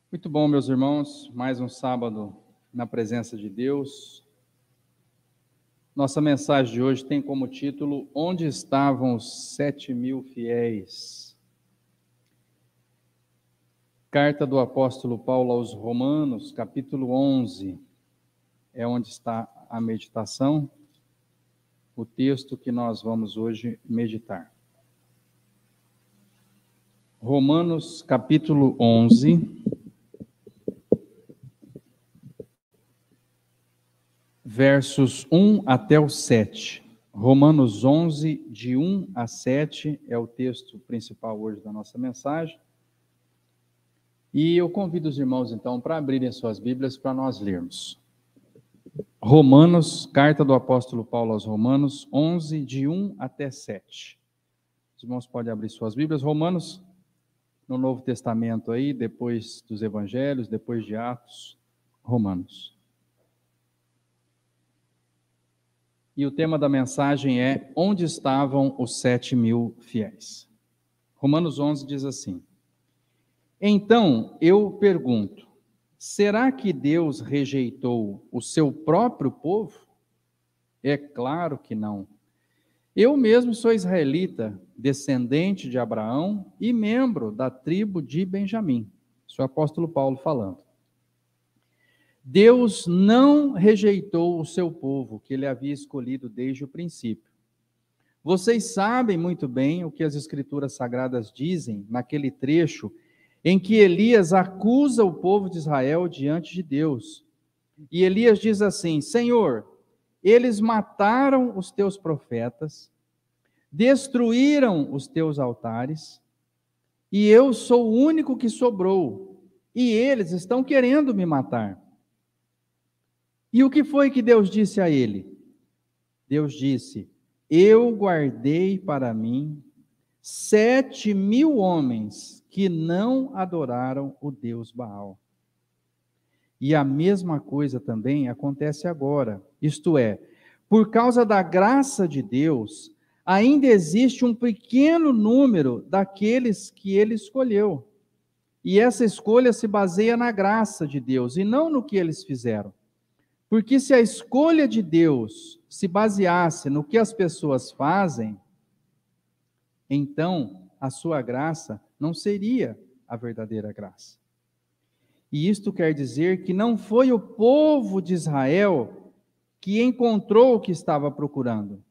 Muito bom, meus irmãos, mais um sábado na presença de Deus. Nossa mensagem de hoje tem como título: Onde estavam os 7.000 fiéis? Carta do apóstolo Paulo aos Romanos, capítulo 11, é onde está a meditação, o texto que nós vamos hoje meditar. Romanos, capítulo 11, versos 1 até o 7. Romanos 11, de 1 a 7, é o texto principal hoje da nossa mensagem. E eu convido os irmãos, então, para abrirem suas Bíblias para nós lermos. Romanos, carta do apóstolo Paulo aos Romanos, 11, de 1 até 7. Os irmãos podem abrir suas Bíblias. Romanos, no Novo Testamento aí, depois dos Evangelhos, depois de Atos, Romanos. E o tema da mensagem é: Onde estavam os 7.000 fiéis? Romanos 11 diz assim: Então eu pergunto, será que Deus rejeitou o seu próprio povo? É claro que não. Eu mesmo sou israelita, descendente de Abraão e membro da tribo de Benjamim. Isso é o apóstolo Paulo falando. Deus não rejeitou o seu povo, que ele havia escolhido desde o princípio. Vocês sabem muito bem o que as Escrituras Sagradas dizem naquele trecho em que Elias acusa o povo de Israel diante de Deus. E Elias diz assim: Senhor, eles mataram os teus profetas, destruíram os teus altares, e eu sou o único que sobrou, e eles estão querendo me matar. E o que foi que Deus disse a ele? Deus disse: eu guardei para mim 7.000 homens que não adoraram o Deus Baal. E a mesma coisa também acontece agora, isto é, por causa da graça de Deus, ainda existe um pequeno número daqueles que ele escolheu. E essa escolha se baseia na graça de Deus e não no que eles fizeram. Porque se a escolha de Deus se baseasse no que as pessoas fazem, então a sua graça não seria a verdadeira graça. E isto quer dizer que não foi o povo de Israel que encontrou o que estava procurando.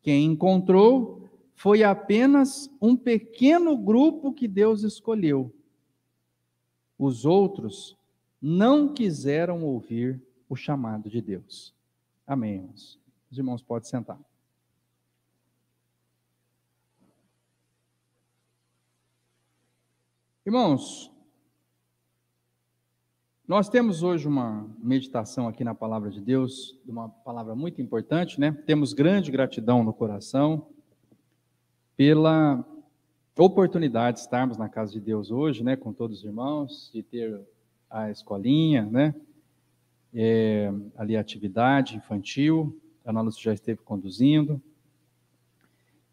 Quem encontrou foi apenas um pequeno grupo que Deus escolheu. Os outros não quiseram ouvir o chamado de Deus. Amém, irmãos. Os irmãos podem sentar. Irmãos, nós temos hoje uma meditação aqui na palavra de Deus, uma palavra muito importante, né? Temos grande gratidão no coração pela oportunidade de estarmos na casa de Deus hoje, né? Com todos os irmãos, de ter a escolinha, né? Ali a atividade infantil, a Ana Lúcia já esteve conduzindo.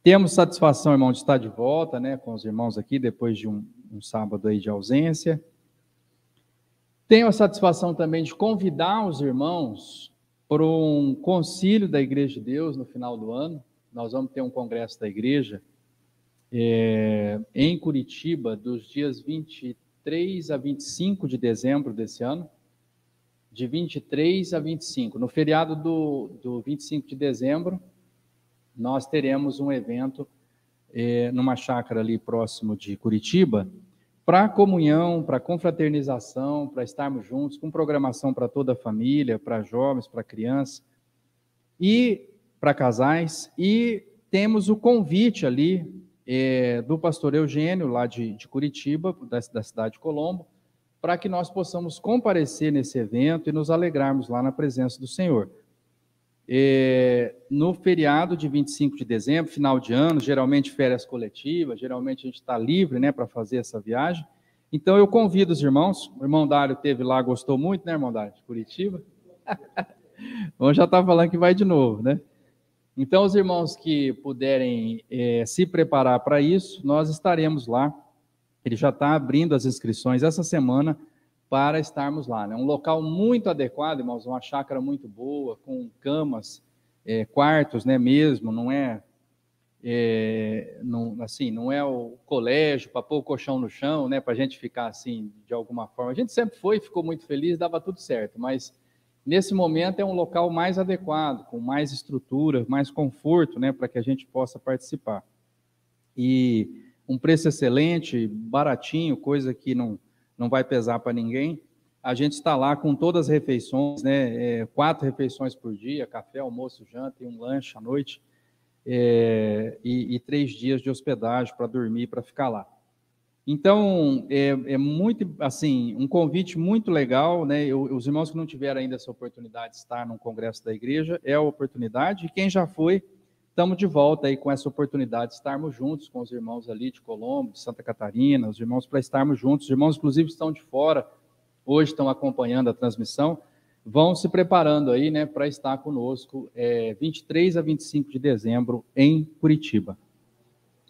Temos satisfação, irmão, de estar de volta, né, com os irmãos aqui, depois de um sábado aí de ausência. Tenho a satisfação também de convidar os irmãos para um concílio da Igreja de Deus no final do ano. Nós vamos ter um congresso da igreja em Curitiba, dos dias 23 a 25 de dezembro desse ano. De 23 a 25. No feriado do 25 de dezembro, nós teremos um evento numa chácara ali próximo de Curitiba, para comunhão, para confraternização, para estarmos juntos, com programação para toda a família, para jovens, para crianças, e para casais. E temos o convite ali do pastor Eugênio, lá de Curitiba, da cidade de Colombo, para que nós possamos comparecer nesse evento e nos alegrarmos lá na presença do Senhor. No feriado de 25 de dezembro, final de ano, geralmente férias coletivas, geralmente a gente está livre, né, para fazer essa viagem. Então eu convido os irmãos, o irmão Dário esteve lá, gostou muito, né, irmão Dário, de Curitiba? Bom, já está falando que vai de novo, né? Então os irmãos que puderem se preparar para isso, nós estaremos lá. Ele já está abrindo as inscrições essa semana para estarmos lá, né? Um local muito adequado, irmãos, uma chácara muito boa, com camas, quartos, né, mesmo, não é não é o colégio para pôr o colchão no chão, né, para a gente ficar assim, de alguma forma. A gente sempre ficou muito feliz, dava tudo certo, mas nesse momento é um local mais adequado, com mais estrutura, mais conforto, né, para que a gente possa participar. E um preço excelente, baratinho, coisa que não vai pesar para ninguém. A gente está lá com todas as refeições, né, 4 refeições por dia, café, almoço, janta e um lanche à noite. E 3 dias de hospedagem para dormir, para ficar lá. Então, é muito, assim, um convite muito legal, né? Os irmãos que não tiveram ainda essa oportunidade de estar num congresso da igreja, é a oportunidade, e quem já foi, estamos de volta aí com essa oportunidade de estarmos juntos com os irmãos ali de Colombo, de Santa Catarina, os irmãos para estarmos juntos. Os irmãos, inclusive, estão de fora, hoje estão acompanhando a transmissão, vão se preparando aí, né, para estar conosco 23 a 25 de dezembro em Curitiba,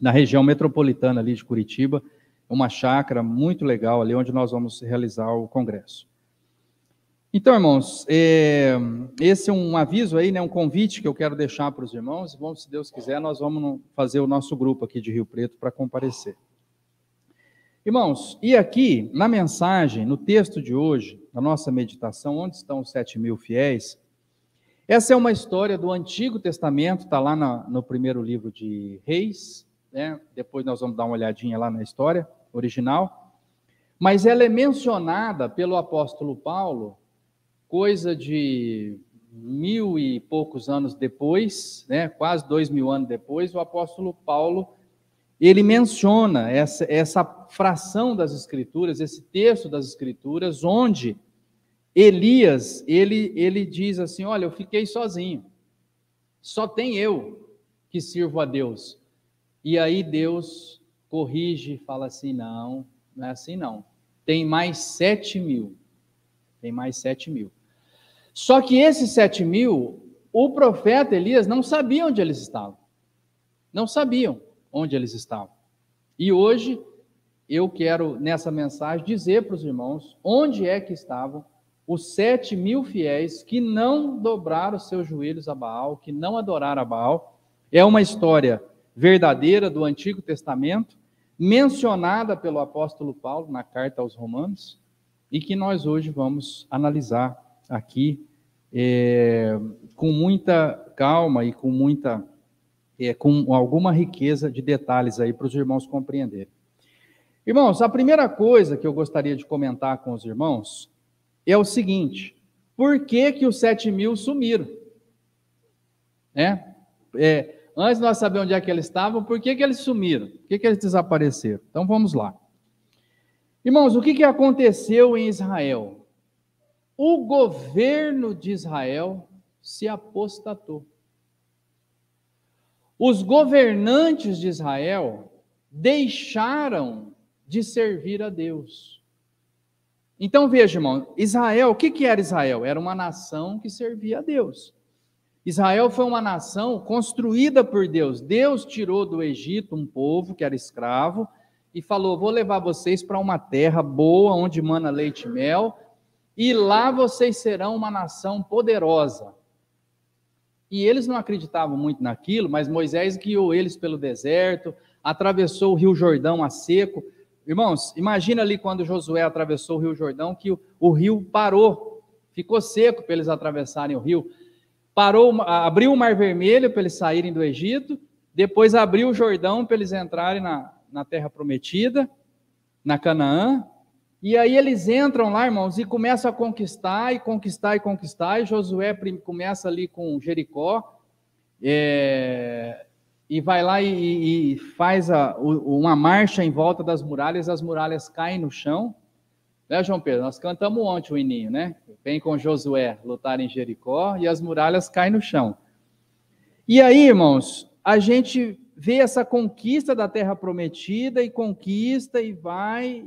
na região metropolitana ali de Curitiba, uma chácara muito legal ali onde nós vamos realizar o congresso. Então, irmãos, esse é um aviso aí, né, um convite que eu quero deixar para os irmãos. Se Deus quiser, nós vamos fazer o nosso grupo aqui de Rio Preto para comparecer. Irmãos, e aqui, na mensagem, no texto de hoje, na nossa meditação, onde estão os 7.000 fiéis, essa é uma história do Antigo Testamento, está lá no primeiro livro de Reis, né? Depois nós vamos dar uma olhadinha lá na história original, mas ela é mencionada pelo apóstolo Paulo, coisa de 1000 e poucos anos depois, né? Quase 2000 anos depois, o apóstolo Paulo, ele menciona essa fração das Escrituras, esse texto das Escrituras, onde Elias, ele diz assim, olha, eu fiquei sozinho, só tem eu que sirvo a Deus. E aí Deus corrige e fala assim, não é assim não, tem mais 7.000, tem mais 7.000. Só que esses 7.000, o profeta Elias não sabia onde eles estavam, não sabiam onde eles estavam. E hoje eu quero, nessa mensagem, dizer para os irmãos onde é que estavam os 7.000 fiéis que não dobraram seus joelhos a Baal, que não adoraram a Baal. É uma história verdadeira do Antigo Testamento, mencionada pelo apóstolo Paulo na carta aos Romanos, e que nós hoje vamos analisar aqui com muita calma e com alguma riqueza de detalhes aí para os irmãos compreenderem. Irmãos, a primeira coisa que eu gostaria de comentar com os irmãos é o seguinte: por que os 7.000 sumiram? Antes de nós saber onde é que eles estavam, por que eles sumiram? Por que eles desapareceram? Então vamos lá. Irmãos, o que aconteceu em Israel? O governo de Israel se apostatou. Os governantes de Israel deixaram de servir a Deus. Então veja, irmão, Israel, o que era Israel? Era uma nação que servia a Deus. Israel foi uma nação construída por Deus. Deus tirou do Egito um povo que era escravo e falou, vou levar vocês para uma terra boa, onde mana leite e mel, e lá vocês serão uma nação poderosa. E eles não acreditavam muito naquilo, mas Moisés guiou eles pelo deserto, atravessou o Rio Jordão a seco. Irmãos, imagina ali quando Josué atravessou o Rio Jordão, que o rio parou, ficou seco para eles atravessarem o rio. Abriu o Mar Vermelho para eles saírem do Egito, depois abriu o Jordão para eles entrarem na Terra Prometida, na Canaã, e aí eles entram lá, irmãos, e começam a conquistar, e Josué começa ali com Jericó, e vai lá e faz uma marcha em volta das muralhas, as muralhas caem no chão, né, João Pedro? Nós cantamos ontem o hininho, né? Vem com Josué lutar em Jericó, e as muralhas caem no chão. E aí, irmãos, a gente vê essa conquista da Terra Prometida, e conquista, e vai,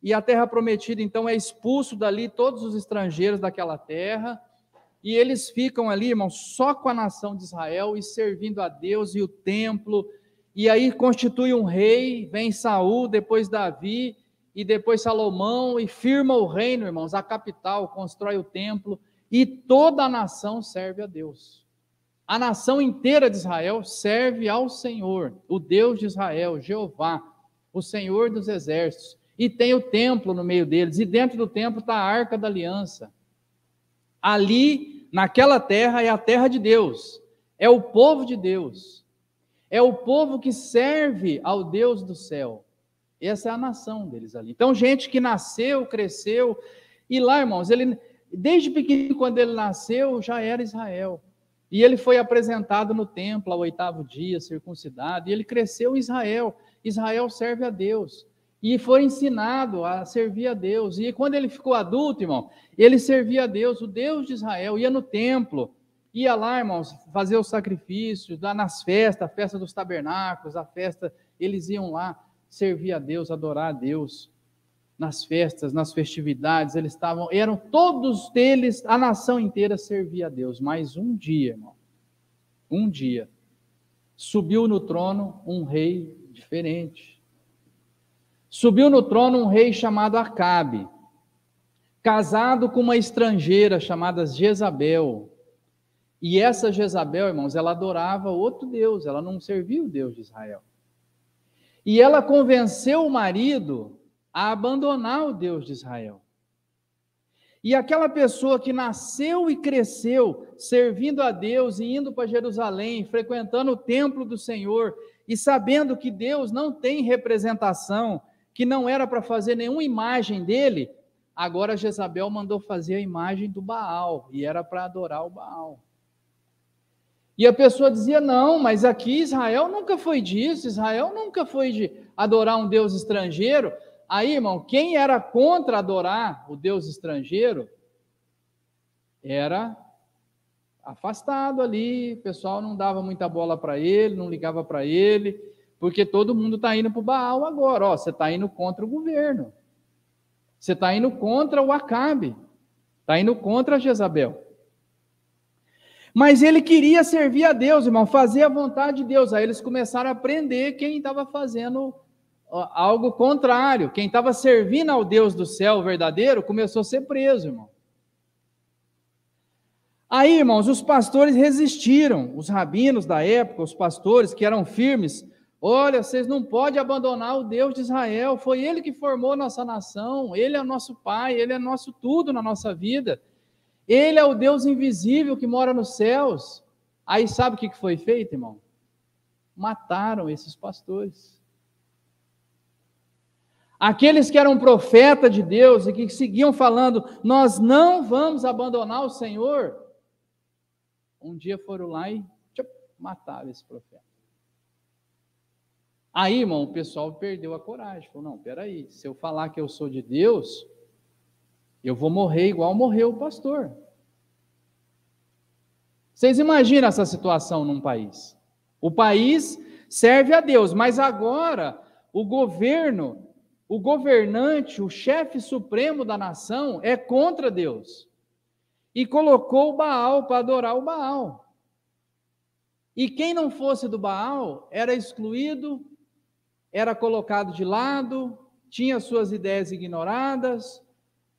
e a Terra Prometida, então, é expulso dali todos os estrangeiros daquela terra, e eles ficam ali, irmãos, só com a nação de Israel, e servindo a Deus, e o templo, e aí constitui um rei, vem Saul, depois Davi, e depois Salomão, e firma o reino, irmãos, a capital, constrói o templo, e toda a nação serve a Deus. A nação inteira de Israel serve ao Senhor, o Deus de Israel, Jeová, o Senhor dos exércitos, e tem o templo no meio deles, e dentro do templo está a Arca da Aliança. Ali, naquela terra, é a terra de Deus, é o povo de Deus, é o povo que serve ao Deus do céu. Essa é a nação deles ali. Então, gente que nasceu, cresceu, e lá, irmãos, ele, desde pequeno, quando ele nasceu, já era Israel. E ele foi apresentado no templo ao 8º dia, circuncidado, e ele cresceu em Israel. Israel serve a Deus. E foi ensinado a servir a Deus. E quando ele ficou adulto, irmão, ele servia a Deus, o Deus de Israel, ia no templo, ia lá, irmãos, fazer os sacrifícios, lá nas festas, a festa dos tabernáculos, a festa, eles iam lá servir a Deus, adorar a Deus. Nas festas, nas festividades, eram todos eles, a nação inteira servia a Deus. Mas um dia, irmão, um dia, subiu no trono um rei diferente. Subiu no trono um rei chamado Acabe, casado com uma estrangeira chamada Jezabel. E essa Jezabel, irmãos, ela adorava outro Deus, ela não servia o Deus de Israel. E ela convenceu o marido a abandonar o Deus de Israel. E aquela pessoa que nasceu e cresceu servindo a Deus e indo para Jerusalém, frequentando o templo do Senhor e sabendo que Deus não tem representação, que não era para fazer nenhuma imagem dele, agora Jezabel mandou fazer a imagem do Baal, e era para adorar o Baal. E a pessoa dizia, não, mas aqui Israel nunca foi disso, Israel nunca foi de adorar um Deus estrangeiro. Aí, irmão, quem era contra adorar o Deus estrangeiro era afastado ali, o pessoal não dava muita bola para ele, não ligava para ele, porque todo mundo está indo para o Baal agora. Ó, você está indo contra o governo, você está indo contra o Acabe, está indo contra a Jezabel. Mas ele queria servir a Deus, irmão, fazer a vontade de Deus. Aí eles começaram a aprender quem estava fazendo algo contrário. Quem estava servindo ao Deus do céu verdadeiro começou a ser preso, irmão. Aí, irmãos, os pastores resistiram, os rabinos da época, os pastores que eram firmes. Olha, vocês não podem abandonar o Deus de Israel, foi Ele que formou nossa nação, Ele é nosso Pai, Ele é nosso tudo na nossa vida. Ele é o Deus invisível que mora nos céus. Aí sabe o que foi feito, irmão? Mataram esses pastores. Aqueles que eram profetas de Deus e que seguiam falando, nós não vamos abandonar o Senhor, um dia foram lá e mataram esse profeta. Aí, irmão, o pessoal perdeu a coragem. Falou, não, peraí, se eu falar que eu sou de Deus, eu vou morrer igual morreu o pastor. Vocês imaginam essa situação num país? O país serve a Deus, mas agora o governo, o governante, o chefe supremo da nação é contra Deus. E colocou o Baal para adorar o Baal. E quem não fosse do Baal era excluído, era colocado de lado, tinha suas ideias ignoradas,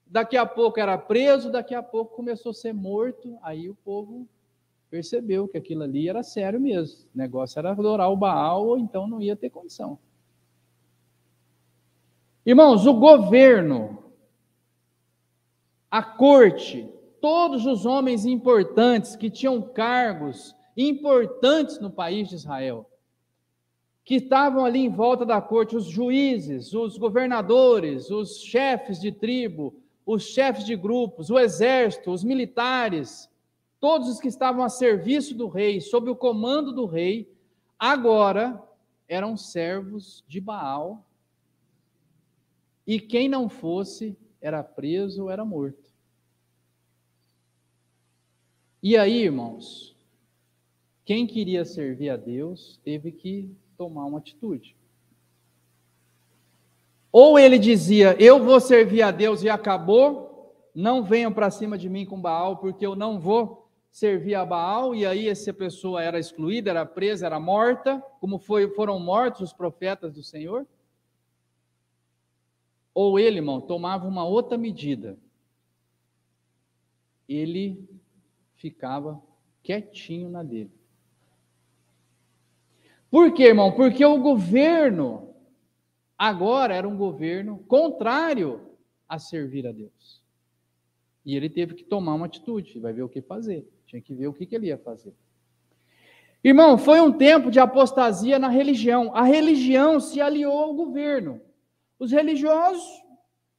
daqui a pouco era preso, daqui a pouco começou a ser morto. Aí o povo percebeu que aquilo ali era sério mesmo. O negócio era adorar o Baal, ou então não ia ter condição. Irmãos, o governo, a corte, todos os homens importantes que tinham cargos importantes no país de Israel, que estavam ali em volta da corte, os juízes, os governadores, os chefes de tribo, os chefes de grupos, o exército, os militares, todos os que estavam a serviço do rei, sob o comando do rei, agora eram servos de Baal, e quem não fosse era preso ou era morto. E aí, irmãos, quem queria servir a Deus teve que tomar uma atitude. Ou ele dizia, eu vou servir a Deus e acabou, não venham para cima de mim com Baal, porque eu não vou servir a Baal, e aí essa pessoa era excluída, era presa, era morta, como foram mortos os profetas do Senhor. ou ele, irmão, tomava uma outra medida, ele ficava quietinho na dele. Por quê, irmão? Porque o governo agora era um governo contrário a servir a Deus. E ele teve que tomar uma atitude, vai ver o que fazer. Tinha que ver o que ele ia fazer. Irmão, foi um tempo de apostasia na religião. A religião se aliou ao governo. Os religiosos,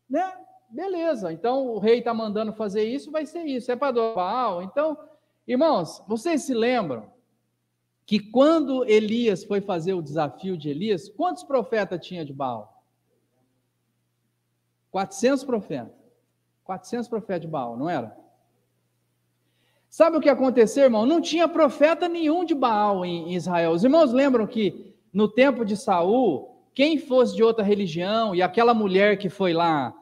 né? Beleza, então o rei está mandando fazer isso, vai ser isso. É para adorar Baal. Então, irmãos, vocês se lembram que quando Elias foi fazer o desafio de Elias, quantos profetas tinha de Baal? 400 profetas. 400 profetas de Baal, não era? Sabe o que aconteceu, irmão? Não tinha profeta nenhum de Baal em Israel. Os irmãos lembram que no tempo de Saul, quem fosse de outra religião, e aquela mulher que foi lá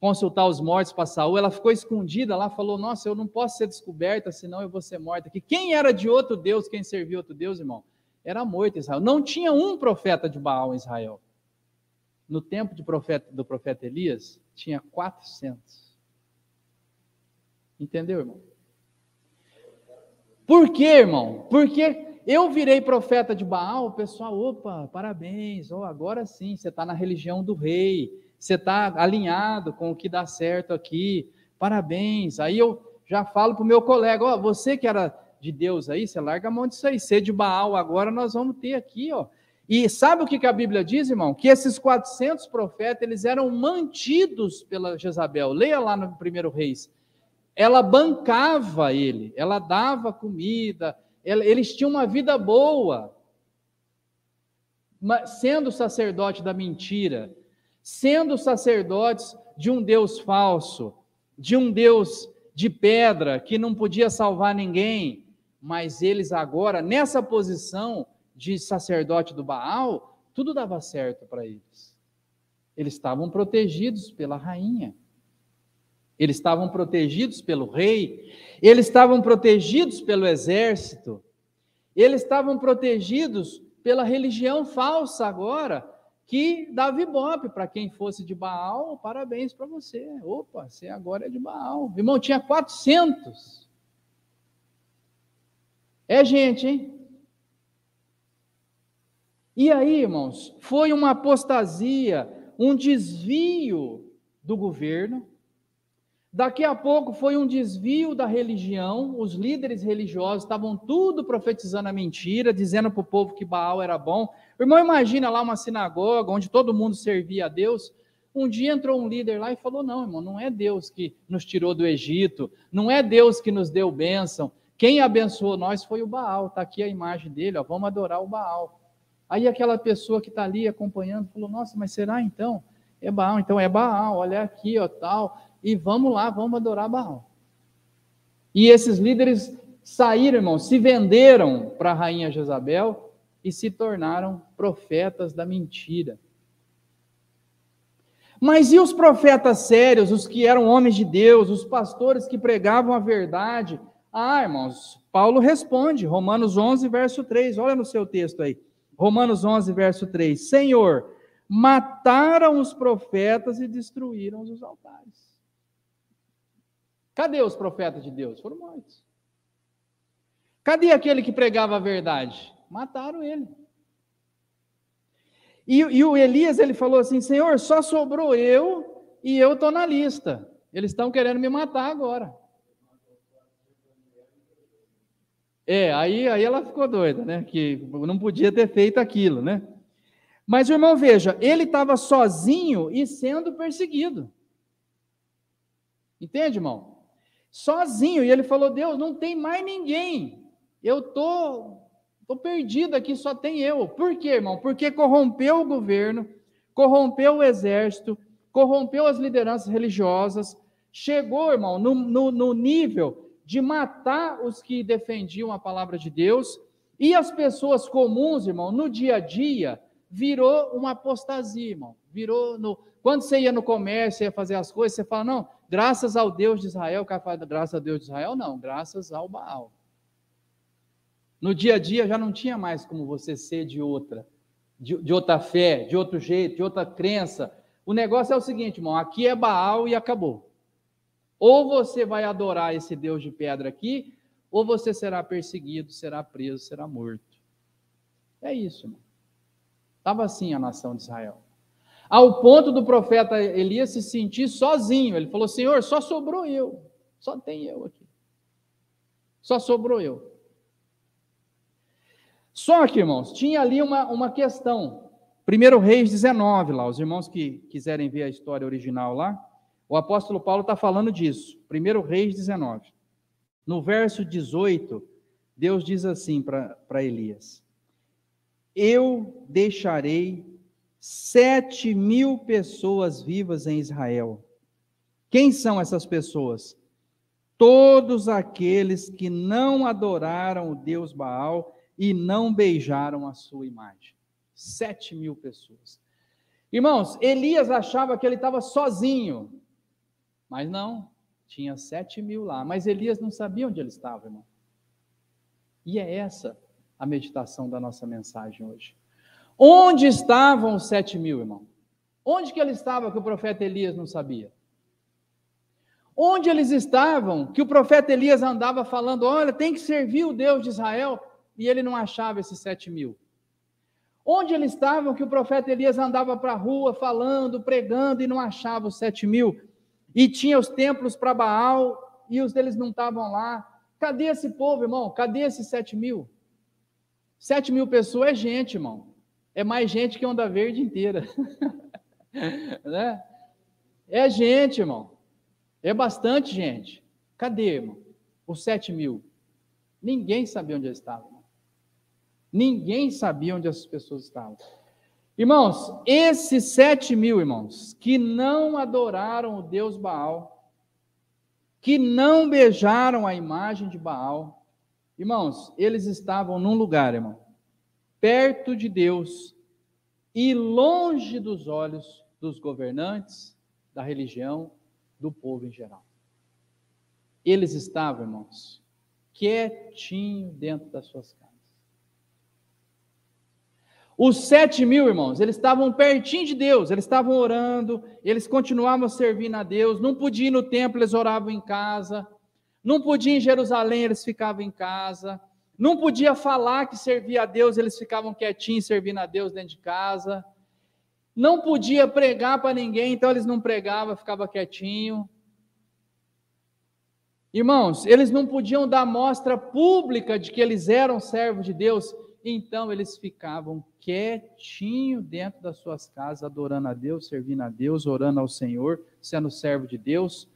consultar os mortos para Saul, ela ficou escondida lá, falou, nossa, eu não posso ser descoberta, senão eu vou ser morta aqui. Quem era de outro Deus, quem servia outro Deus, irmão? Era morto em Israel. Não tinha um profeta de Baal em Israel. No tempo do profeta Elias, tinha 400. Entendeu, irmão? Por quê, irmão? Porque eu virei profeta de Baal, o pessoal, opa, parabéns, agora sim, você está na religião do rei, você está alinhado com o que dá certo aqui, parabéns. Aí eu já falo para o meu colega, você que era de Deus aí, você larga a mão disso aí, ser de Baal, agora nós vamos ter aqui, ó. E sabe o que a Bíblia diz, irmão? Que esses 400 profetas, eles eram mantidos pela Jezabel. Leia lá no 1 Reis. Ela bancava ele, ela dava comida, eles tinham uma vida boa, sendo sacerdote da mentira, sendo sacerdotes de um Deus falso, de um Deus de pedra, que não podia salvar ninguém, mas eles agora, nessa posição de sacerdote do Baal, tudo dava certo para eles. Eles estavam protegidos pela rainha. Eles estavam protegidos pelo rei, eles estavam protegidos pelo exército, eles estavam protegidos pela religião falsa agora, que dava ibope para quem fosse de Baal, parabéns para você. Opa, você agora é de Baal. Irmão, tinha 400. É gente, hein? E aí, irmãos, foi uma apostasia, um desvio do governo. Daqui a pouco foi um desvio da religião, os líderes religiosos estavam tudo profetizando a mentira, dizendo para o povo que Baal era bom. Irmão, imagina lá uma sinagoga, onde todo mundo servia a Deus. Um dia entrou um líder lá e falou, não, irmão, não é Deus que nos tirou do Egito, não é Deus que nos deu bênção, quem abençoou nós foi o Baal, está aqui a imagem dele, ó, vamos adorar o Baal. Aí aquela pessoa que está ali acompanhando, falou, nossa, mas será então? É Baal, então é Baal, olha aqui, ó, tal... E vamos lá, vamos adorar Baal. E esses líderes saíram, irmão, se venderam para a rainha Jezabel e se tornaram profetas da mentira. Mas e os profetas sérios, os que eram homens de Deus, os pastores que pregavam a verdade? Ah, irmãos, Paulo responde, Romanos 11, verso 3, olha no seu texto aí. Romanos 11, verso 3. Senhor, mataram os profetas e destruíram os altares. Cadê os profetas de Deus? Foram mortos. Cadê aquele que pregava a verdade? Mataram ele. E o Elias, ele falou assim, Senhor, só sobrou eu e eu estou na lista. Eles estão querendo me matar agora. Aí ela ficou doida, né? Que não podia ter feito aquilo, né? Mas, irmão, veja, ele estava sozinho e sendo perseguido. Entende, irmão? Sozinho, e ele falou, Deus, não tem mais ninguém, eu tô perdido aqui, só tem eu. Por quê, irmão? Porque corrompeu o governo, corrompeu o exército, corrompeu as lideranças religiosas, chegou, irmão, no nível de matar os que defendiam a palavra de Deus, e as pessoas comuns, irmão, no dia a dia, virou uma apostasia, irmão, quando você ia no comércio, ia fazer as coisas, você fala, não, graças ao Deus de Israel, o cara fala, graças ao Deus de Israel, não, graças ao Baal. No dia a dia já não tinha mais como você ser de outra fé, de outro jeito, de outra crença. O negócio é o seguinte, irmão, aqui é Baal e acabou. Ou você vai adorar esse Deus de pedra aqui, ou você será perseguido, será preso, será morto. É isso, irmão. Estava assim a nação de Israel. Ao ponto do profeta Elias se sentir sozinho. Ele falou, Senhor, só sobrou eu. Só tem eu aqui. Só sobrou eu. Só que, irmãos, tinha ali uma questão. 1 Reis 19, lá, os irmãos que quiserem ver a história original lá, o apóstolo Paulo está falando disso. 1 Reis 19. No verso 18, Deus diz assim para Elias: eu deixarei 7.000 pessoas vivas em Israel. Quem são essas pessoas? Todos aqueles que não adoraram o Deus Baal e não beijaram a sua imagem. 7.000 pessoas. Irmãos, Elias achava que ele estava sozinho, mas não, tinha 7.000 lá, mas Elias não sabia onde ele estava, irmão. E é essa a meditação da nossa mensagem hoje. Onde estavam os 7.000, irmão? Onde que ele estava que o profeta Elias não sabia? Onde eles estavam que o profeta Elias andava falando, olha, tem que servir o Deus de Israel, e ele não achava esses 7.000? Onde eles estavam que o profeta Elias andava para a rua falando, pregando, e não achava os 7.000? E tinha os templos para Baal, e os deles não estavam lá. Cadê esse povo, irmão? Cadê esses 7.000? 7.000 pessoas é gente, irmão. É mais gente que Onda Verde inteira. Né? É gente, irmão. É bastante gente. Cadê, irmão? Os 7.000. Ninguém sabia onde eles estavam. Irmão. Ninguém sabia onde essas pessoas estavam. Irmãos, esses 7.000, irmãos, que não adoraram o Deus Baal, que não beijaram a imagem de Baal, irmãos, eles estavam num lugar, irmão, perto de Deus e longe dos olhos dos governantes, da religião, do povo em geral. Eles estavam, irmãos, quietinho dentro das suas casas. Os 7.000, irmãos, eles estavam pertinho de Deus, eles estavam orando, eles continuavam servindo a Deus, não podiam ir no templo, eles oravam em casa, não podiam ir em Jerusalém, eles ficavam em casa, não podia falar que servia a Deus, eles ficavam quietinhos servindo a Deus dentro de casa, não podia pregar para ninguém, então eles não pregavam, ficavam quietinho. Irmãos, eles não podiam dar mostra pública de que eles eram servos de Deus, então eles ficavam quietinho dentro das suas casas, adorando a Deus, servindo a Deus, orando ao Senhor, sendo servo de Deus.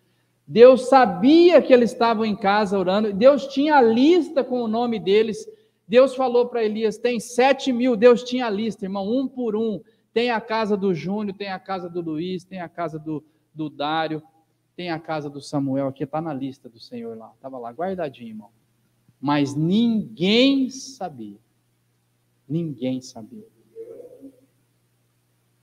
Deus sabia que eles estavam em casa orando, Deus tinha a lista com o nome deles. Deus falou para Elias, tem 7.000, Deus tinha a lista, irmão, um por um. Tem a casa do Júnior, tem a casa do Luiz, tem a casa do Dário, tem a casa do Samuel, aqui está na lista do Senhor lá, estava lá, guardadinho, irmão. Mas ninguém sabia. Ninguém sabia.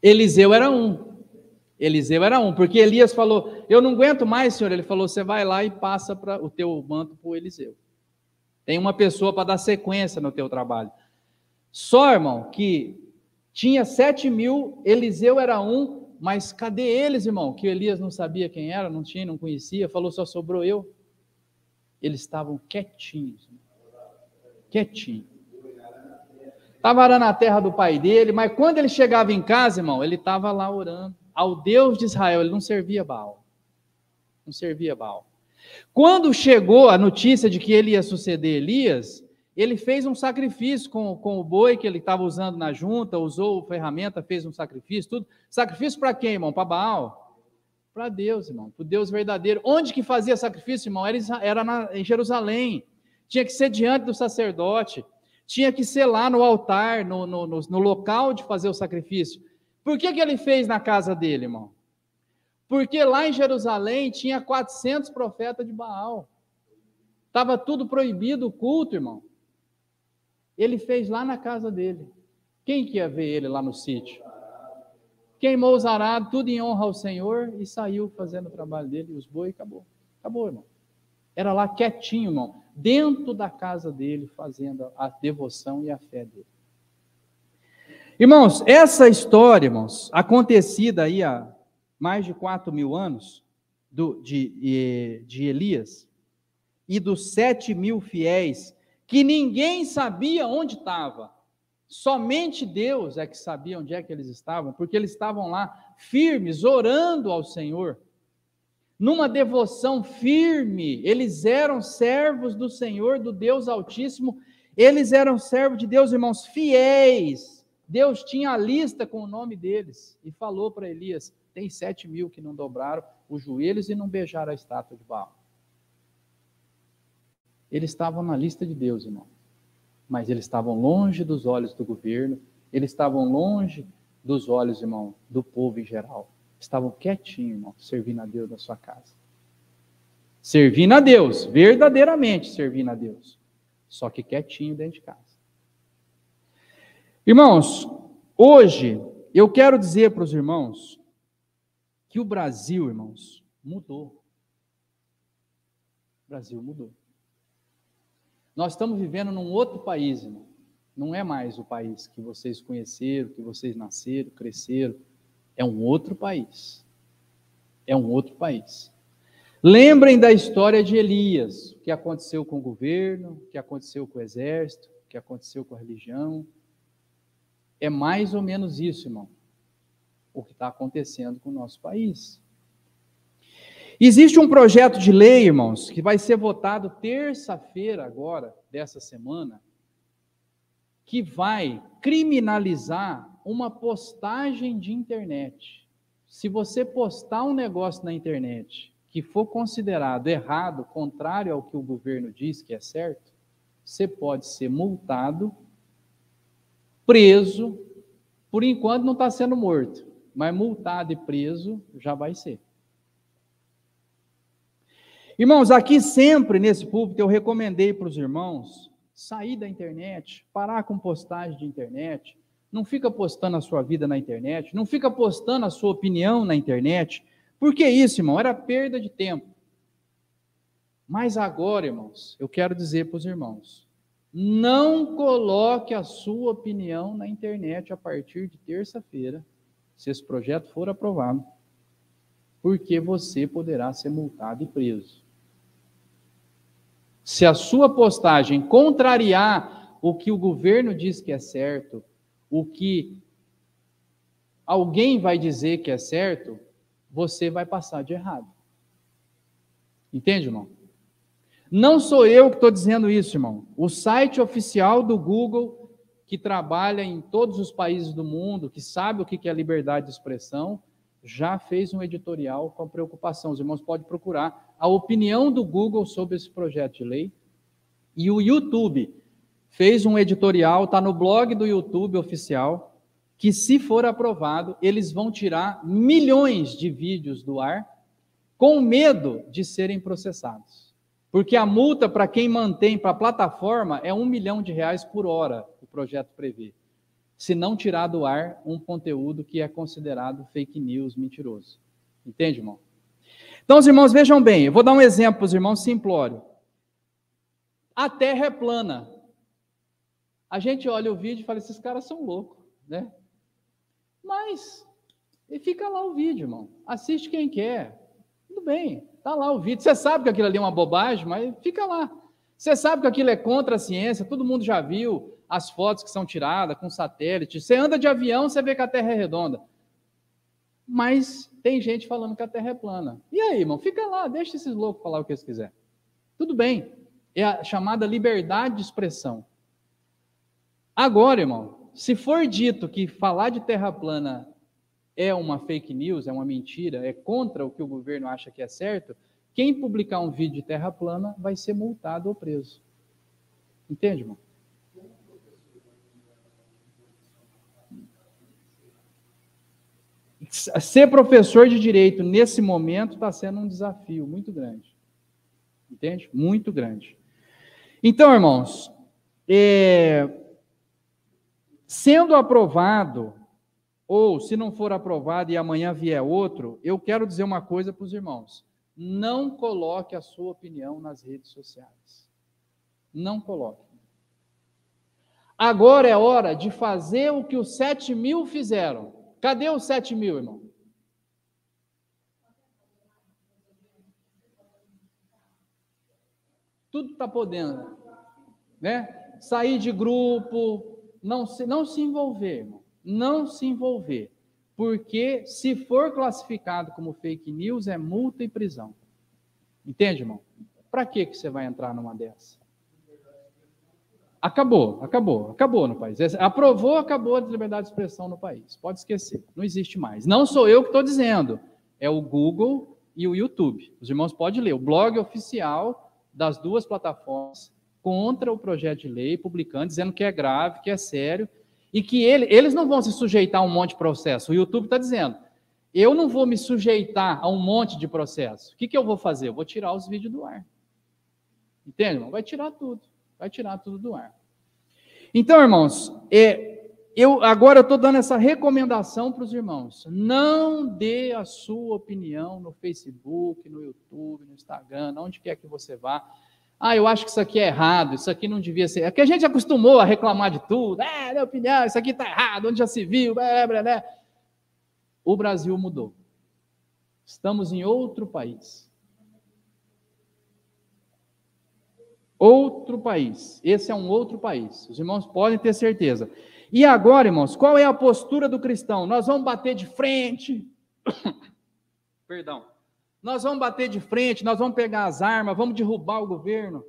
Eliseu era um, porque Elias falou, eu não aguento mais, Senhor. Ele falou, você vai lá e passa o teu manto para o Eliseu. Tem uma pessoa para dar sequência no teu trabalho. Só, irmão, que tinha 7.000, Eliseu era um, mas cadê eles, irmão? Que Elias não sabia quem era, não tinha, não conhecia, falou, só sobrou eu. Eles estavam quietinhos. Quietinhos. Estava arando a terra do pai dele, mas quando ele chegava em casa, irmão, ele estava lá orando ao Deus de Israel, ele não servia Baal. Não servia Baal. Quando chegou a notícia de que ele ia suceder Elias, ele fez um sacrifício com o boi que ele estava usando na junta, usou a ferramenta, fez um sacrifício, tudo. Sacrifício para quem, irmão? Para Baal? Para Deus, irmão, para o Deus verdadeiro. Onde que fazia sacrifício, irmão? Era em Jerusalém. Tinha que ser diante do sacerdote. Tinha que ser lá no altar, no local de fazer o sacrifício. Por que ele fez na casa dele, irmão? Porque lá em Jerusalém tinha 400 profetas de Baal. Estava tudo proibido o culto, irmão. Ele fez lá na casa dele. Quem que ia ver ele lá no sítio? Queimou os arados, tudo em honra ao Senhor, e saiu fazendo o trabalho dele, os bois, acabou. Acabou, irmão. Era lá quietinho, irmão, dentro da casa dele, fazendo a devoção e a fé dele. Irmãos, essa história, irmãos, acontecida aí há mais de 4.000 anos de Elias, e dos 7.000 fiéis, que ninguém sabia onde estava. Somente Deus é que sabia onde é que eles estavam, porque eles estavam lá firmes, orando ao Senhor, numa devoção firme. Eles eram servos do Senhor, do Deus Altíssimo, eles eram servos de Deus, irmãos, fiéis. Deus tinha a lista com o nome deles, e falou para Elias: tem 7.000 que não dobraram os joelhos e não beijaram a estátua de Baal. Eles estavam na lista de Deus, irmão, mas eles estavam longe dos olhos do governo, eles estavam longe dos olhos, irmão, do povo em geral. Estavam quietinhos, irmão, servindo a Deus na sua casa. Servindo a Deus, verdadeiramente servindo a Deus. Só que quietinho dentro de casa. Irmãos, hoje eu quero dizer para os irmãos que o Brasil, irmãos, mudou. O Brasil mudou. Nós estamos vivendo num outro país, irmão. Não é mais o país que vocês conheceram, que vocês nasceram, cresceram. É um outro país. É um outro país. Lembrem da história de Elias, o que aconteceu com o governo, o que aconteceu com o exército, o que aconteceu com a religião. É mais ou menos isso, irmão, o que está acontecendo com o nosso país. Existe um projeto de lei, irmãos, que vai ser votado terça-feira agora, dessa semana, que vai criminalizar uma postagem de internet. Se você postar um negócio na internet que for considerado errado, contrário ao que o governo diz que é certo, você pode ser multado, preso, por enquanto não está sendo morto, mas multado e preso já vai ser. Irmãos, aqui sempre nesse púlpito eu recomendei para os irmãos sair da internet, parar com postagem de internet, não fica postando a sua vida na internet, não fica postando a sua opinião na internet. Por que isso, irmão? Era perda de tempo. Mas agora, irmãos, eu quero dizer para os irmãos, não coloque a sua opinião na internet a partir de terça-feira, se esse projeto for aprovado, porque você poderá ser multado e preso. Se a sua postagem contrariar o que o governo diz que é certo, o que alguém vai dizer que é certo, você vai passar de errado. Entende, irmão? Não sou eu que estou dizendo isso, irmão. O site oficial do Google, que trabalha em todos os países do mundo, que sabe o que é liberdade de expressão, já fez um editorial com a preocupação. Os irmãos podem procurar a opinião do Google sobre esse projeto de lei. E o YouTube fez um editorial, está no blog do YouTube oficial, que se for aprovado, eles vão tirar milhões de vídeos do ar, com medo de serem processados. Porque a multa para quem mantém, para a plataforma, é R$1 milhão por hora, o projeto prevê. Se não tirar do ar um conteúdo que é considerado fake news, mentiroso. Entende, irmão? Então, os irmãos, vejam bem, eu vou dar um exemplo para os irmãos simplório. A Terra é plana. A gente olha o vídeo e fala, esses caras são loucos, né? Mas, e fica lá o vídeo, irmão. Assiste quem quer. Tudo bem, está lá o vídeo. Você sabe que aquilo ali é uma bobagem, mas fica lá. Você sabe que aquilo é contra a ciência, todo mundo já viu as fotos que são tiradas com satélite. Você anda de avião, você vê que a Terra é redonda. Mas tem gente falando que a Terra é plana. E aí, irmão? Fica lá, deixa esses loucos falar o que eles quiserem. Tudo bem. É a chamada liberdade de expressão. Agora, irmão, se for dito que falar de Terra plana é uma fake news, é uma mentira, é contra o que o governo acha que é certo, quem publicar um vídeo de Terra plana vai ser multado ou preso. Entende, irmão? Ser professor de direito nesse momento está sendo um desafio muito grande. Entende? Muito grande. Então, irmãos, sendo aprovado, ou se não for aprovado e amanhã vier outro, eu quero dizer uma coisa para os irmãos. Não coloque a sua opinião nas redes sociais. Não coloque. Agora é hora de fazer o que os 7.000 fizeram. Cadê os 7.000, irmão? Tudo está podendo, né? Sair de grupo, não se envolver, irmão. Não se envolver. Porque se for classificado como fake news, é multa e prisão. Entende, irmão? Para que você vai entrar numa dessa? Acabou no país. Aprovou, acabou a liberdade de expressão no país. Pode esquecer, não existe mais. Não sou eu que estou dizendo, é o Google e o YouTube. Os irmãos podem ler o blog oficial das duas plataformas contra o projeto de lei, publicando, dizendo que é grave, que é sério, e que eles não vão se sujeitar a um monte de processo. O YouTube está dizendo, eu não vou me sujeitar a um monte de processo. O que eu vou fazer? Eu vou tirar os vídeos do ar. Entende, irmão? Vai tirar tudo do ar. Então, irmãos, agora eu estou dando essa recomendação para os irmãos. Não dê a sua opinião no Facebook, no YouTube, no Instagram, onde quer que você vá. Eu acho que isso aqui é errado, isso aqui não devia ser. É que a gente acostumou a reclamar de tudo. Minha opinião, isso aqui está errado, onde já se viu. O Brasil mudou. Estamos em outro país. Outro país. Esse é um outro país. Os irmãos podem ter certeza. E agora, irmãos, qual é a postura do cristão? Nós vamos bater de frente. Perdão. Nós vamos bater de frente, nós vamos pegar as armas, vamos derrubar o governo.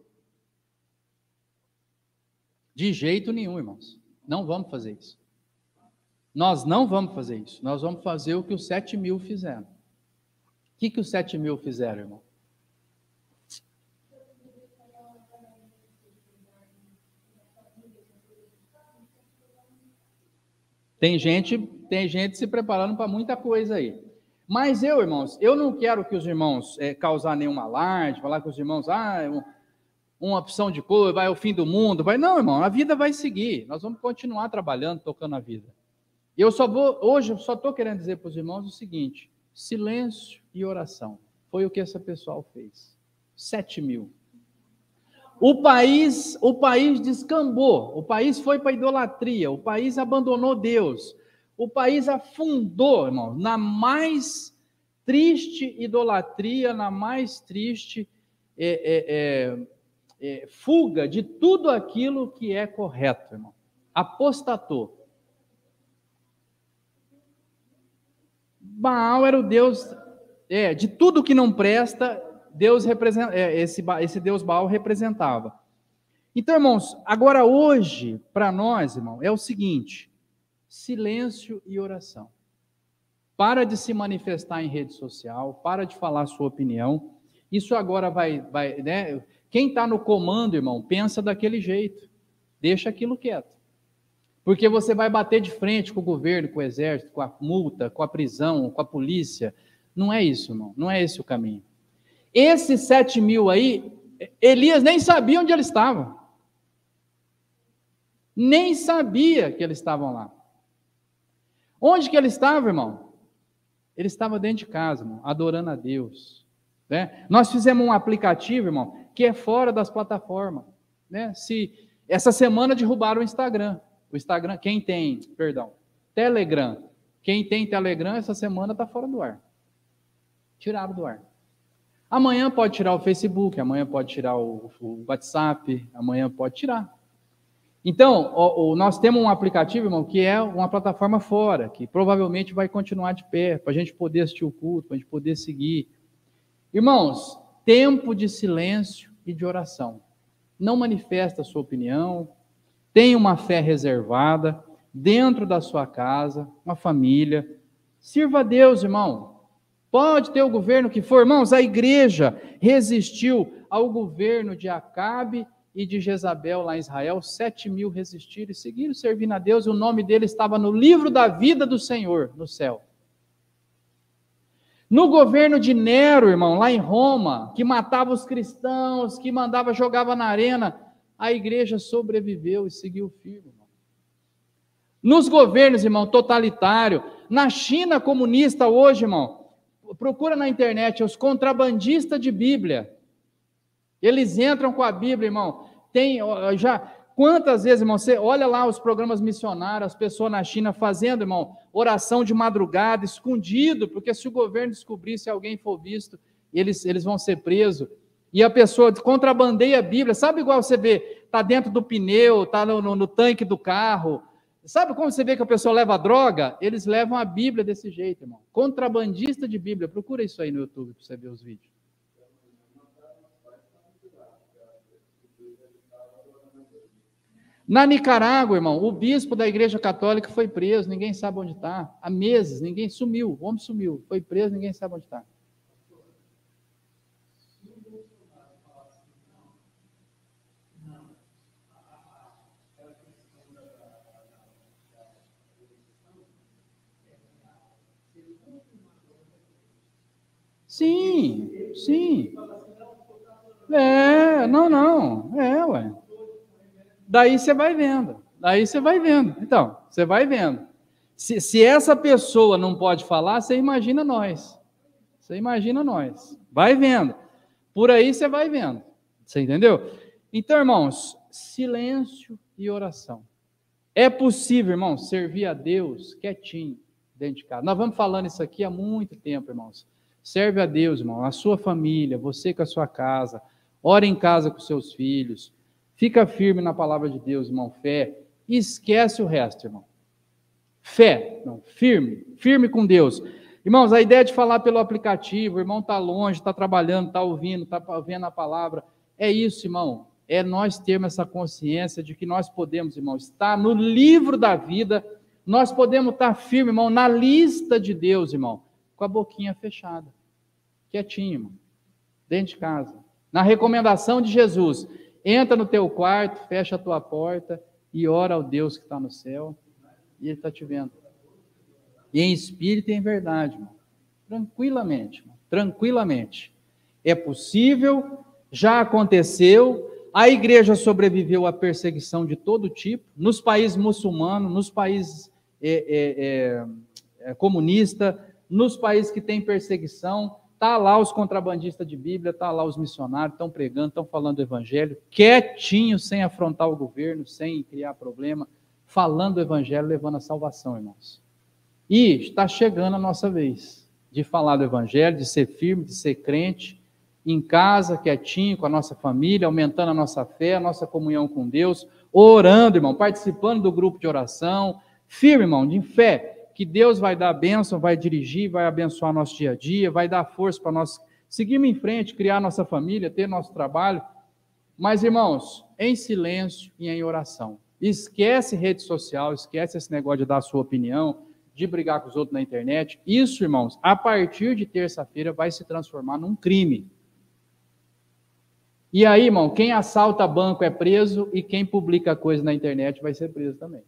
De jeito nenhum, irmãos. Não vamos fazer isso. Nós não vamos fazer isso. Nós vamos fazer o que os 7.000 fizeram. O que os 7.000 fizeram, irmão? Tem gente se preparando para muita coisa aí. Mas irmãos, eu não quero que os irmãos causar nenhum alarde, falar que os irmãos, uma opção de coisa, vai ao fim do mundo. Não, irmão, a vida vai seguir. Nós vamos continuar trabalhando, tocando a vida. Hoje eu só estou querendo dizer para os irmãos o seguinte: silêncio e oração. Foi o que essa pessoa fez. 7.000. O país descambou, o país foi para a idolatria, o país abandonou Deus, o país afundou, irmão, na mais triste idolatria, na mais triste fuga de tudo aquilo que é correto, irmão. Apostatou. Baal era o Deus, de tudo que não presta, Deus esse Deus Baal representava. Então, irmãos, agora hoje, para nós, irmão, é o seguinte: silêncio e oração. Para de se manifestar em rede social, para de falar a sua opinião. Isso agora vai né? Quem está no comando, irmão, pensa daquele jeito. Deixa aquilo quieto. Porque você vai bater de frente com o governo, com o exército, com a multa, com a prisão, com a polícia. Não é isso, irmão. Não é esse o caminho. Esses 7.000 aí, Elias nem sabia onde eles estavam. Nem sabia que eles estavam lá. Onde que ele estava, irmão? Ele estava dentro de casa, irmão, adorando a Deus. Né? Nós fizemos um aplicativo, irmão, que é fora das plataformas. Né? Essa semana derrubaram o Instagram. Telegram. Quem tem Telegram, essa semana está fora do ar. Tiraram do ar. Amanhã pode tirar o Facebook, amanhã pode tirar o WhatsApp, amanhã pode tirar. Então, nós temos um aplicativo, irmão, que é uma plataforma fora, que provavelmente vai continuar de pé, para a gente poder assistir o culto, para a gente poder seguir. Irmãos, tempo de silêncio e de oração. Não manifesta a sua opinião, tenha uma fé reservada, dentro da sua casa, uma família. Sirva a Deus, irmão. Pode ter o governo que for, irmãos, a igreja resistiu ao governo de Acabe e de Jezabel lá em Israel. 7.000 resistiram e seguiram servindo a Deus, e o nome dele estava no livro da vida do Senhor, no céu. No governo de Nero, irmão, lá em Roma, que matava os cristãos, que jogava na arena, a igreja sobreviveu e seguiu firme, irmão. Nos governos, irmão, totalitário, na China comunista hoje, irmão, procura na internet os contrabandistas de Bíblia. Eles entram com a Bíblia, irmão. Quantas vezes, irmão, você olha lá os programas missionários, as pessoas na China fazendo, irmão, oração de madrugada, escondido, porque se o governo descobrir, se alguém for visto, eles vão ser presos. E a pessoa contrabandeia a Bíblia, sabe igual você vê, está dentro do pneu, está no tanque do carro. Sabe como você vê que a pessoa leva droga? Eles levam a Bíblia desse jeito, irmão. Contrabandista de Bíblia. Procura isso aí no YouTube para você ver os vídeos. Na Nicarágua, irmão, o bispo da Igreja Católica foi preso, ninguém sabe onde está. Há meses, ninguém sumiu, o homem sumiu. Foi preso, ninguém sabe onde está. Sim, sim. Ué. Daí você vai vendo. Então, você vai vendo. Se essa pessoa não pode falar, você imagina nós. Vai vendo. Por aí você vai vendo. Você entendeu? Então, irmãos, silêncio e oração. É possível, irmãos, servir a Deus quietinho dentro de casa. Nós vamos falando isso aqui há muito tempo, irmãos. Serve a Deus, irmão, a sua família, você com a sua casa. Ora em casa com seus filhos. Fica firme na palavra de Deus, irmão, fé. E esquece o resto, irmão. Fé, não, firme com Deus. Irmãos, a ideia de falar pelo aplicativo, o irmão está longe, está trabalhando, está ouvindo a palavra. É isso, irmão. É nós termos essa consciência de que nós podemos, irmão, estar no livro da vida. Nós podemos estar firme, irmão, na lista de Deus, irmão, com a boquinha fechada. Quietinho, irmão. Dentro de casa. Na recomendação de Jesus. Entra no teu quarto, fecha a tua porta e ora ao Deus que está no céu. E Ele está te vendo. E em espírito e em verdade, irmão. Tranquilamente, irmão. Tranquilamente. É possível, já aconteceu. A igreja sobreviveu à perseguição de todo tipo. Nos países muçulmanos, nos países comunistas, nos países que têm perseguição. Está lá os contrabandistas de Bíblia, está lá os missionários, estão pregando, estão falando do evangelho, quietinho, sem afrontar o governo, sem criar problema, falando do evangelho, levando a salvação, irmãos. E está chegando a nossa vez de falar do evangelho, de ser firme, de ser crente, em casa, quietinho, com a nossa família, aumentando a nossa fé, a nossa comunhão com Deus, orando, irmão, participando do grupo de oração, firme, irmão, de fé, que Deus vai dar a bênção, vai dirigir, vai abençoar nosso dia a dia, vai dar força para nós seguirmos em frente, criar nossa família, ter nosso trabalho. Mas, irmãos, em silêncio e em oração. Esquece rede social, esquece esse negócio de dar a sua opinião, de brigar com os outros na internet. Isso, irmãos, a partir de terça-feira vai se transformar num crime. E aí, irmão, quem assalta banco é preso e quem publica coisa na internet vai ser preso também.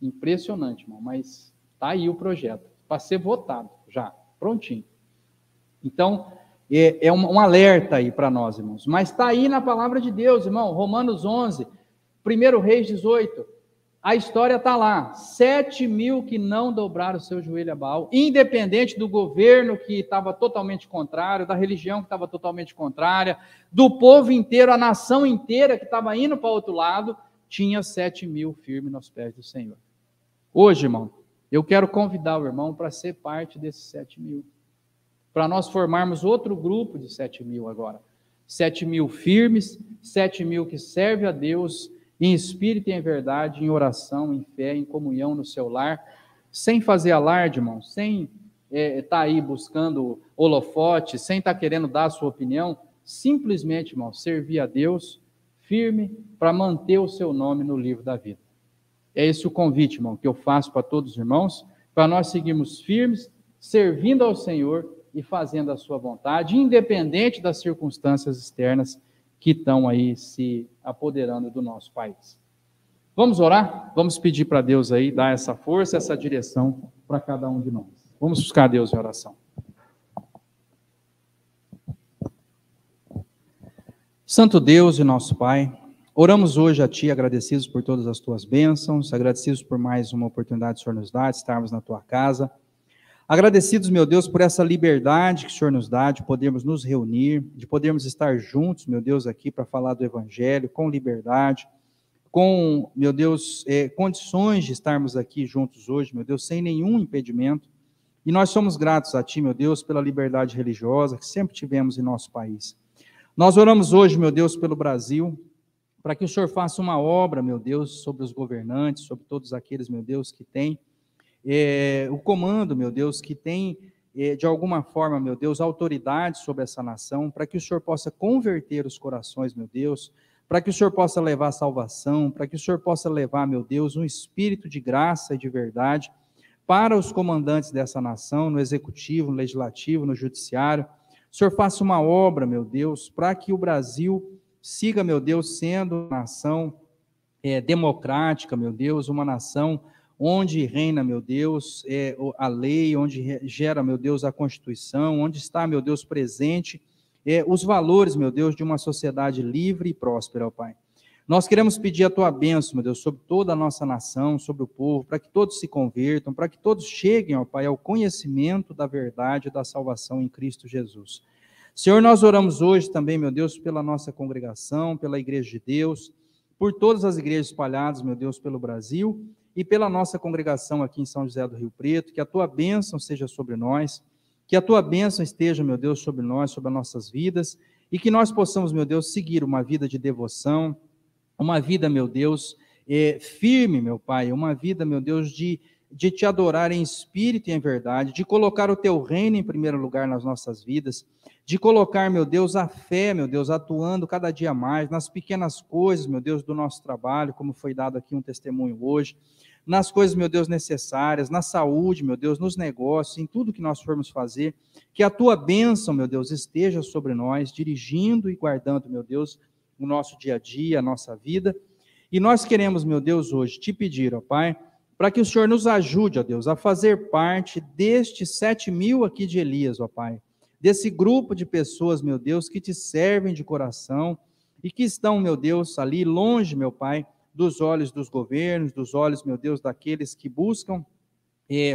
Impressionante, irmão, mas está aí o projeto, para ser votado já, prontinho. Então, é um alerta aí para nós, irmãos. Mas está aí na palavra de Deus, irmão. Romanos 11, 1 Reis 18, a história está lá. 7.000 que não dobraram o seu joelho a Baal, independente do governo que estava totalmente contrário, da religião que estava totalmente contrária, do povo inteiro, a nação inteira que estava indo para o outro lado, tinha 7.000 firmes nos pés do Senhor. Hoje, irmão, eu quero convidar o irmão para ser parte desses 7.000. Para nós formarmos outro grupo de 7.000 agora. 7.000 firmes, 7.000 que servem a Deus em espírito e em verdade, em oração, em fé, em comunhão no seu lar, sem fazer alarde, irmão, sem estar aí buscando holofote, sem estar querendo dar a sua opinião, simplesmente, irmão, servir a Deus firme para manter o seu nome no livro da vida. É esse o convite, irmão, que eu faço para todos os irmãos, para nós seguirmos firmes, servindo ao Senhor e fazendo a sua vontade, independente das circunstâncias externas que estão aí se apoderando do nosso país. Vamos orar? Vamos pedir para Deus aí dar essa força, essa direção para cada um de nós. Vamos buscar Deus em oração. Santo Deus e nosso Pai, oramos hoje a Ti, agradecidos por todas as Tuas bênçãos, agradecidos por mais uma oportunidade que o Senhor nos dá de estarmos na Tua casa. Agradecidos, meu Deus, por essa liberdade que o Senhor nos dá de podermos nos reunir, de podermos estar juntos, meu Deus, aqui para falar do Evangelho com liberdade, com, meu Deus, condições de estarmos aqui juntos hoje, meu Deus, sem nenhum impedimento. E nós somos gratos a Ti, meu Deus, pela liberdade religiosa que sempre tivemos em nosso país. Nós oramos hoje, meu Deus, pelo Brasil, para que o Senhor faça uma obra, meu Deus, sobre os governantes, sobre todos aqueles, meu Deus, que têm o comando, meu Deus, que tem, de alguma forma, meu Deus, autoridade sobre essa nação, para que o Senhor possa converter os corações, meu Deus, para que o Senhor possa levar salvação, para que o Senhor possa levar, meu Deus, um espírito de graça e de verdade para os comandantes dessa nação, no executivo, no legislativo, no judiciário. O Senhor faça uma obra, meu Deus, para que o Brasil siga, meu Deus, sendo uma nação democrática, meu Deus, uma nação onde reina, meu Deus, a lei, onde gera, meu Deus, a Constituição, onde está, meu Deus, presente os valores, meu Deus, de uma sociedade livre e próspera, ó Pai. Nós queremos pedir a Tua bênção, meu Deus, sobre toda a nossa nação, sobre o povo, para que todos se convertam, para que todos cheguem, ó Pai, ao conhecimento da verdade e da salvação em Cristo Jesus. Senhor, nós oramos hoje também, meu Deus, pela nossa congregação, pela Igreja de Deus, por todas as igrejas espalhadas, meu Deus, pelo Brasil, e pela nossa congregação aqui em São José do Rio Preto, que a Tua bênção seja sobre nós, que a Tua bênção esteja, meu Deus, sobre nós, sobre as nossas vidas, e que nós possamos, meu Deus, seguir uma vida de devoção, uma vida, meu Deus, firme, meu Pai, uma vida, meu Deus, de Te adorar em espírito e em verdade, de colocar o Teu reino em primeiro lugar nas nossas vidas, de colocar, meu Deus, a fé, meu Deus, atuando cada dia mais nas pequenas coisas, meu Deus, do nosso trabalho, como foi dado aqui um testemunho hoje, nas coisas, meu Deus, necessárias, na saúde, meu Deus, nos negócios, em tudo que nós formos fazer, que a Tua bênção, meu Deus, esteja sobre nós, dirigindo e guardando, meu Deus, o nosso dia a dia, a nossa vida. E nós queremos, meu Deus, hoje Te pedir, ó Pai, para que o Senhor nos ajude, ó Deus, a fazer parte destes 7.000 aqui de Elias, ó Pai, desse grupo de pessoas, meu Deus, que Te servem de coração e que estão, meu Deus, ali longe, meu Pai, dos olhos dos governos, dos olhos, meu Deus, daqueles que buscam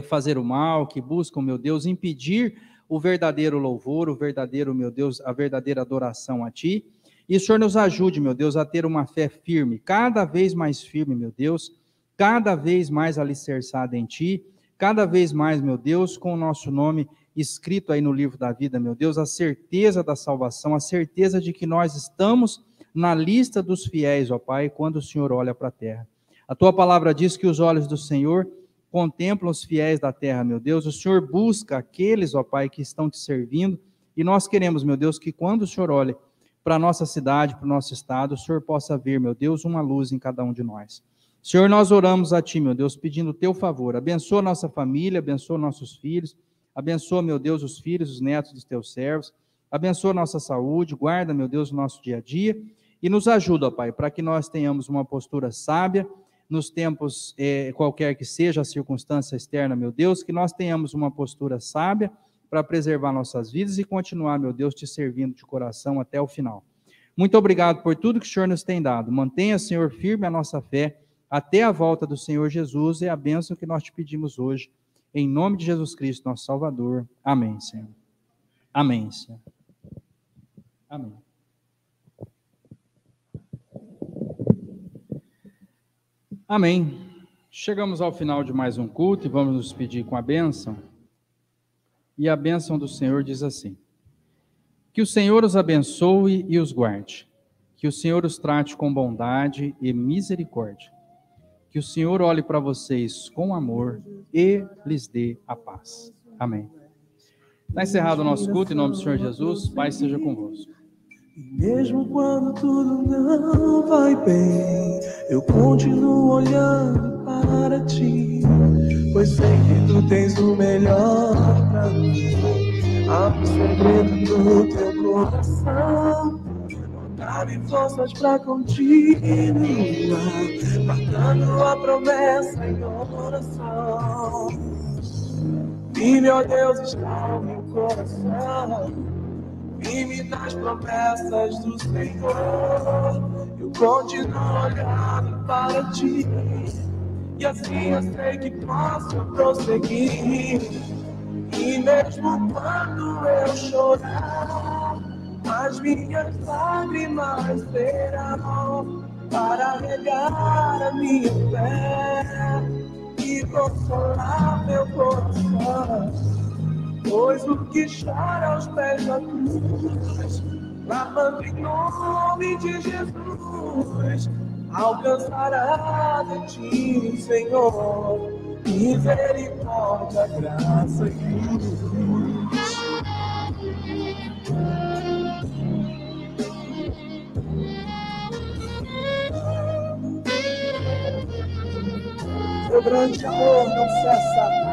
fazer o mal, que buscam, meu Deus, impedir o verdadeiro louvor, o verdadeiro, meu Deus, a verdadeira adoração a Ti. E o Senhor nos ajude, meu Deus, a ter uma fé firme, cada vez mais firme, meu Deus, cada vez mais alicerçada em Ti, cada vez mais, meu Deus, com o nosso nome escrito aí no livro da vida, meu Deus, a certeza da salvação, a certeza de que nós estamos na lista dos fiéis, ó Pai, quando o Senhor olha para a terra. A Tua palavra diz que os olhos do Senhor contemplam os fiéis da terra, meu Deus, o Senhor busca aqueles, ó Pai, que estão Te servindo, e nós queremos, meu Deus, que quando o Senhor olha para a nossa cidade, para o nosso estado, o Senhor possa ver, meu Deus, uma luz em cada um de nós. Senhor, nós oramos a Ti, meu Deus, pedindo o Teu favor, abençoa nossa família, abençoa nossos filhos, abençoa, meu Deus, os filhos, os netos dos Teus servos, abençoa nossa saúde, guarda, meu Deus, o nosso dia a dia, e nos ajuda, ó Pai, para que nós tenhamos uma postura sábia, nos tempos, qualquer que seja a circunstância externa, meu Deus, que nós tenhamos uma postura sábia, para preservar nossas vidas e continuar, meu Deus, Te servindo de coração até o final. Muito obrigado por tudo que o Senhor nos tem dado. Mantenha, Senhor, firme a nossa fé até a volta do Senhor Jesus, é a bênção que nós Te pedimos hoje, em nome de Jesus Cristo, nosso Salvador. Amém, Senhor. Amém, Senhor. Amém. Amém. Chegamos ao final de mais um culto e vamos nos pedir com a bênção. E a bênção do Senhor diz assim: que o Senhor os abençoe e os guarde, que o Senhor os trate com bondade e misericórdia, que o Senhor olhe para vocês com amor e lhes dê a paz. Amém. Está encerrado o nosso culto, em nome do Senhor Jesus, paz seja convosco. Mesmo quando tudo não vai bem, eu continuo olhando para Ti, pois sei que Tu tens o melhor pra mim. Abre o segredo do Teu coração, dá-me forças pra continuar, marcando a promessa em oração. Firme, ó Deus, está o meu coração, firme nas promessas do Senhor. Eu continuo olhando para Ti, e assim eu sei que posso prosseguir. E mesmo quando eu chorar, as minhas lágrimas serão para regar a minha fé e consolar meu coração. Pois o que chora aos pés da cruz clamando em nome de Jesus, alcançará de ti, Senhor, misericórdia, graça e luz. Seu grande amor não cessa